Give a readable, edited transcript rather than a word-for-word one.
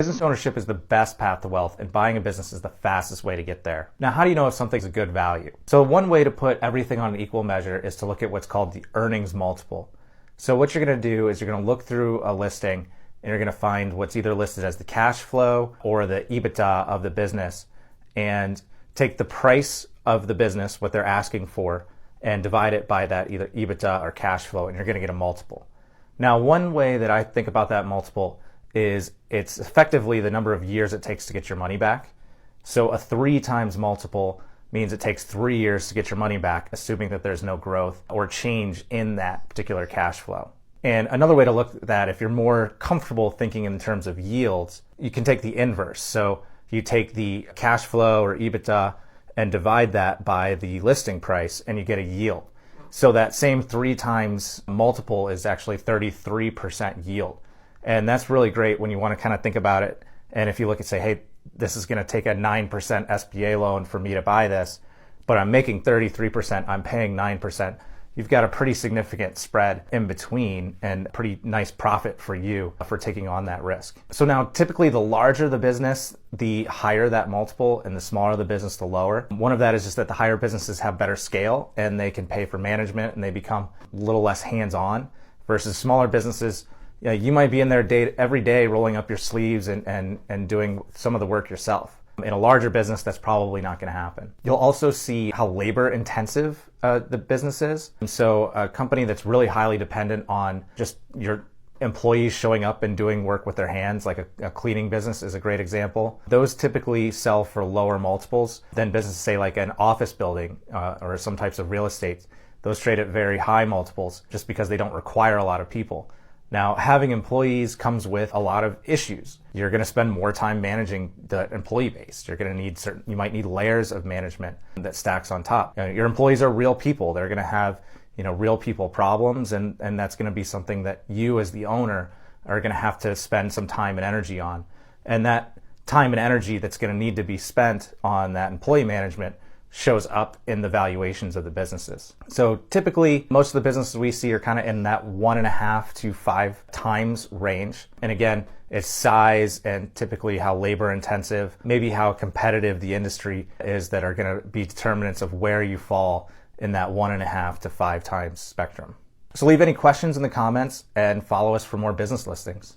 Business ownership is the best path to wealth, and buying a business is the fastest way to get there. Now, how do you know if something's a good value? So one way to put everything on an equal measure is to look at what's called the earnings multiple. So what you're going to do is you're going to look through a listing and you're going to find what's either listed as the cash flow or the EBITDA of the business, and take the price of the business, what they're asking for, and divide it by that either EBITDA or cash flow, and you're going to get a multiple. Now, one way that I think about that multiple is it's effectively the number of years it takes to get your money back. So a 3 times multiple means it takes 3 years to get your money back, assuming that there's no growth or change in that particular cash flow. And another way to look at that, if you're more comfortable thinking in terms of yields, you can take the inverse. So you take the cash flow or EBITDA and divide that by the listing price, and you get a yield. So that same 3 times multiple is actually 33% yield. And that's really great when you want to kind of think about it. And if you look and say, hey, this is going to take a 9% SBA loan for me to buy this, but I'm making 33%, I'm paying 9%. You've got a pretty significant spread in between and pretty nice profit for you for taking on that risk. So now typically the larger the business, the higher that multiple, and the smaller the business, the lower. One of that is just that the higher businesses have better scale and they can pay for management and they become a little less hands-on, versus smaller businesses. You might be in there every day rolling up your sleeves and doing some of the work yourself. In a larger business, that's probably not going to happen. You'll also see how labor intensive the business is. And so a company that's really highly dependent on just your employees showing up and doing work with their hands, like a cleaning business is a great example. Those typically sell for lower multiples than businesses, say like an office building or some types of real estate. Those trade at very high multiples just because they don't require a lot of people. Now, having employees comes with a lot of issues. You're going to spend more time managing the employee base. You're going to need you might need layers of management that stacks on top. Your employees are real people. They're going to have, real people problems, and that's going to be something that you as the owner are going to have to spend some time and energy on. And that time and energy that's going to need to be spent on that employee management shows up in the valuations of the businesses. So typically, most of the businesses we see are kind of in that 1.5 to 5 times range. And again, it's size and typically how labor intensive, maybe how competitive the industry is, that are going to be determinants of where you fall in that 1.5 to 5 times spectrum. So leave any questions in the comments and follow us for more business listings.